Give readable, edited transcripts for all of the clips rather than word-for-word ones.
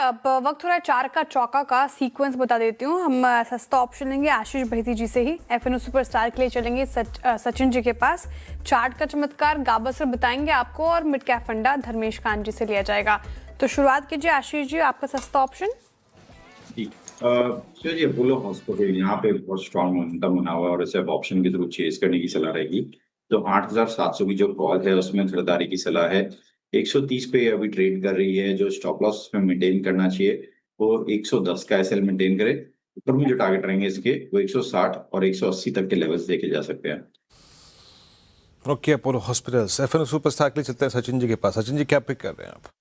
अब वक्त हो रहा है चार का चौका का सीक्वेंस बता देती हूँ। हम सस्ता ऑप्शन लेंगे आशीष बहिती जी से ही। एफएनओ सुपरस्टार के लिए चलेंगे सचिन जी के पास। चार्ट का चमत्कार गावस्कर बताएंगे आपको और मिड कैप फंडा धर्मेश कांत जी से लिया जाएगा। तो शुरुआत कीजिए आशीष जी, आपका सस्ता ऑप्शन। ये अपोलो हॉस्पिटल यहाँ पे बहुत स्ट्रॉन्ग मोमेंटम बना हुआ है और इसे ऑप्शन के थ्रू चेज करने की सलाह रहेगी। तो 8,700 की जो कॉल है उसमें खरीदारी की सलाह है। 130 पे अभी ट्रेड कर रही है, जो स्टॉप लॉस में मेंटेन करना चाहिए वो 110 का एसएल मेंटेन करे। ऊपर में जो टारगेट रहेंगे इसके वो 160 और 180 तक के लेवल्स देखे जा सकते हैं। Okay, Apollo hospitals F N O superstar के लिए चलते हैं सचिन जी के पास। सचिन जी, क्या पिक कर रहे हैं आप?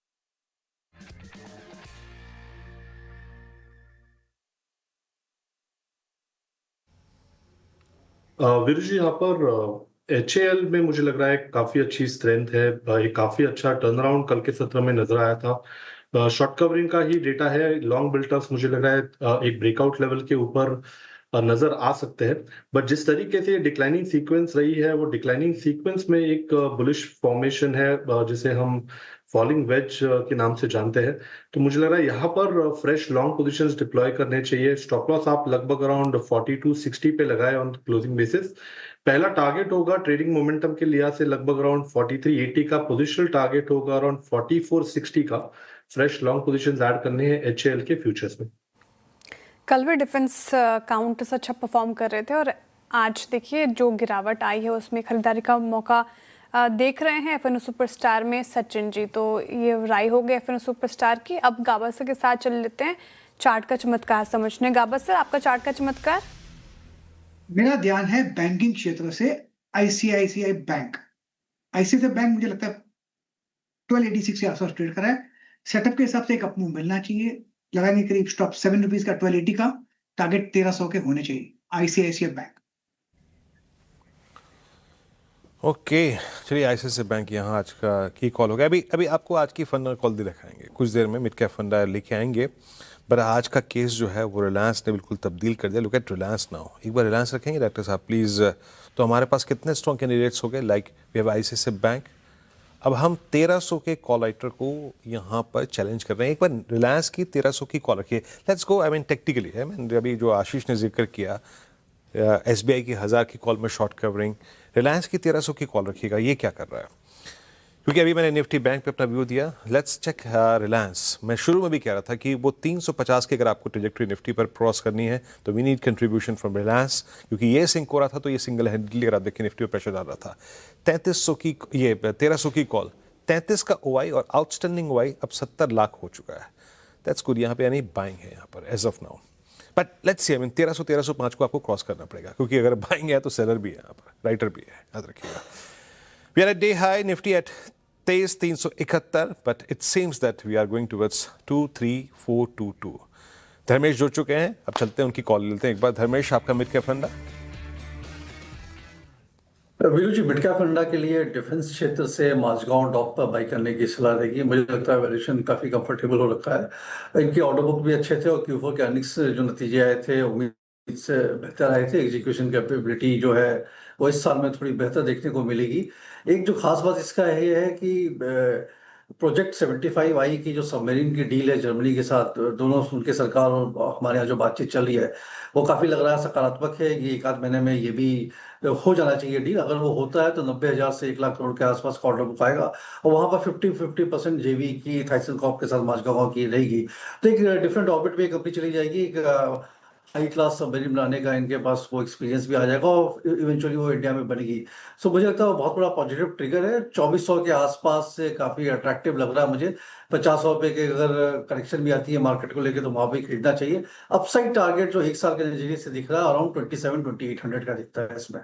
वीरू जी, यहाँ पर HAL में मुझे लग रहा है काफी अच्छी स्ट्रेंथ है। एक काफी अच्छा टर्न अराउंड कल के सत्र में नजर आया था। शॉर्ट कवरिंग का ही डेटा है। लॉन्ग बिल्टर्स मुझे लग रहा है एक ब्रेकआउट लेवल के ऊपर नजर आ सकते हैं। बट जिस तरीके से डिक्लाइनिंग सीक्वेंस रही है वो डिक्लाइनिंग सीक्वेंस में एक बुलिश फॉर्मेशन है जिसे हम फॉलिंग वेज के नाम से जानते हैं। तो मुझे लग रहा है यहाँ पर फ्रेश लॉन्ग पोजीशंस डिप्लॉय करने चाहिए। स्टॉप लॉस आप लगभग अराउंड 4260 पे लगाए ऑन क्लोजिंग बेसिस। पहला टारगेट होगा ट्रेडिंग मोमेंटम के लिहाज से लगभग अराउंड 4380 का। पोजिशनल टारगेट होगा अराउंड 4460 का। फ्रेश लॉन्ग पोजीशंस ऐड करने हैं HAL के फ्यूचर्स में। कल भी डिफेंस काउंटर्स अच्छा परफॉर्म कर रहे थे और आज देखिए जो गिरावट आई है उसमें खरीदारी का मौका देख रहे हैं एफएनओ सुपरस्टार में सचिन जी। तो ये राय हो गई एफएनओ सुपरस्टार की। अब गावस्कर के साथ चल लेते हैं चार्ट का चमत्कार समझने। गावस्कर, आपका चार्ट का चमत्कार। मेरा ध्यान है बैंकिंग क्षेत्र से ICICI बैंक। ICICI बैंक मुझे लगता है 1286 के आसपास ट्रेड करा है। सेटअप के हिसाब से एक अपमूव मिलना चाहिए। लगाएंगे करीब स्टॉप 7 रुपीज का, 1280 का। टारगेट 1300 के होने चाहिए ICICI बैंक। ओके, चलिए ICICI बैंक यहाँ आज का की कॉल हो गया। अभी आपको आज की फंडा कॉल भी दिखाएंगे कुछ देर में, मिड कैप फंडा लेके आएंगे। पर आज का केस जो है वो रिलायंस ने बिल्कुल तब्दील कर दिया। Look at Reliance now. एक बार रिलायंस रखेंगे डॉक्टर साहब प्लीज़। तो हमारे पास कितने स्ट्रॉन्ग कैंडिडेट्स हो गए? Like we have ICICI bank. अब हम 1300 के कॉल राइटर को यहाँ पर चैलेंज कर रहे हैं। एक बार रिलायंस की 1300 की कॉल रखिए। Let's go. I mean technically है, मैंने अभी जो आशीष ने जिक्र किया SBI की 1000 की कॉल में शॉर्ट कवरिंग, रिलायंस की 1300 की कॉल रखिएगा। ये क्या कर रहा है? क्योंकि अभी मैंने निफ्टी बैंक पे अपना व्यू दिया। Let's check Reliance. मैं शुरू में भी कह रहा था कि वो 350 की अगर आपको ट्रेजेक्टरी निफ्टी पर क्रॉस करनी है तो we need contribution from Reliance, क्योंकि ये सिंक हो रहा था तो ये सिंगल हैंडली अगर आप देखिए निफ्टी पर प्रेशर डाल रहा था। 3300 की ये 1300 की कॉल, 33 का OI और आउटस्टैंडिंग OI अब 70 लाख हो चुका है। That's good. यहाँ पे यानी बाइंग है यहाँ पर as of now. But let's see, I mean 1305 को आपको क्रॉस करना पड़ेगा, क्योंकि अगर बाइंग है तो सेलर भी है यहाँ पर, राइटर भी है, याद रखिएगा। We are at day high Nifty at 23,371, but it seems that we are going towards 23422। Dharmesh जुड़ चुके हैं, अब चलते हैं उनकी कॉल लेते हैं एक बार। धर्मेश, आपका मिड कैप फंडा। वीरू जी, मिड कैप फंडा के लिए डिफेंस क्षेत्र से माझगांव डॉक पर बाई करने की सलाह रहेगी। मुझे लगता है वैल्यूएशन काफी कंफर्टेबल हो रखा है। इनके ऑर्डर बुक भी अच्छे थे और Q4 के अर्निंग्स जो नतीजे आए थे उम्मीद से बेहतर आए थे। एग्जीक्यूशन कैपेबिलिटी जो है वो इस साल में थोड़ी बेहतर देखने को मिलेगी। एक जो खास बात इसका ये है कि प्रोजेक्ट 75I की जो सबमरीन की डील है जर्मनी के साथ, दोनों उनके सरकार और हमारे यहाँ जो बातचीत चल रही है वो काफी लग रहा है सकारात्मक है। ये एक आध महीने में ये भी हो जाना चाहिए डील। अगर वो होता है तो 90,000 से 1 लाख करोड़ के आसपास का ऑर्डर बुक आएगा और वहां पर 50% JV की थाइसन कॉर्प के साथ माझगांव की रहेगी। तो एक डिफरेंट ऑर्बिट में कंपनी चली जाएगी। एक हाई क्लास सबमरीन बनाने का इनके पास वो एक्सपीरियंस भी आ जाएगा और इवेंचुअली वो इंडिया में बनेगी। सो मुझे लगता है वो बहुत बड़ा पॉजिटिव ट्रिगर है। 2400 के आसपास से काफी अट्रैक्टिव लग रहा है मुझे। 50 रुपए के अगर करेक्शन भी आती है मार्केट को लेकर तो वहां भी खरीदना चाहिए। अपसाइड टारगेट जो 1 साल के नजरिए से दिख रहा है अराउंड 27-2800 का दिखता है इसमें।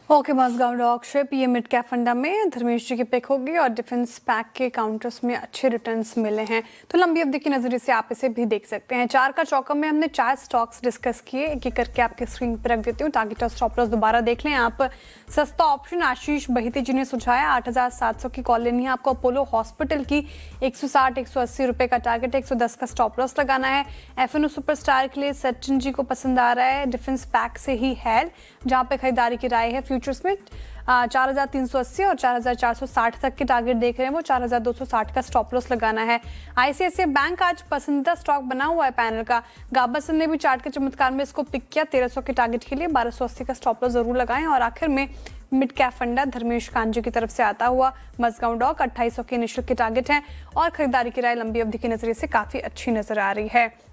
ओके, माझगांव डॉक शिप ये मिड कैप फंडा में धर्मेश जी की पिक होगी और डिफेंस पैक के काउंटर्स में अच्छे रिटर्न्स मिले हैं तो लंबी अवधि की नजरिए से आप इसे भी देख सकते हैं। चार का चौका में हमने 4 स्टॉक्स डिस्कस किए, एक एक करके आपके स्क्रीन पर रख देती हूँ ताकि स्टॉप लॉस दोबारा देख लें आप। सस्ता ऑप्शन आशीष बहिती जी ने सुझाया, 8,700 की कॉल लेनी है आपको। अपोलो हॉस्पिटल की 160-180 रुपए का टारगेट, 110 का स्टॉप लॉस लगाना है। एफएनओ सुपरस्टार के लिए सचिन जी को पसंद आ रहा है डिफेंस पैक से ही है, जहाँ पे खरीदारी की राय है। फ्यूचर्स में 4380 और 4460 तक के टारगेट देख रहे हैं, वो 4260 का स्टॉप लॉस लगाना है। आईसीआईसीआई बैंक आज पसंदीदा स्टॉक बना हुआ है पैनल का। गाबसन ने भी चार्ट के चमत्कार में इसको पिक किया 1300 के टारगेट के लिए। 1280 का स्टॉप लॉस जरूर लगाएं। और आखिर में मिड कैप फंडा धर्मेश कांजी की तरफ से आता हुआ मजगांव डॉक 2800 के इनिशियल के टारगेट हैं और खरीदारी की राय लंबी अवधि के नजरिए से काफी अच्छी नजर आ रही है।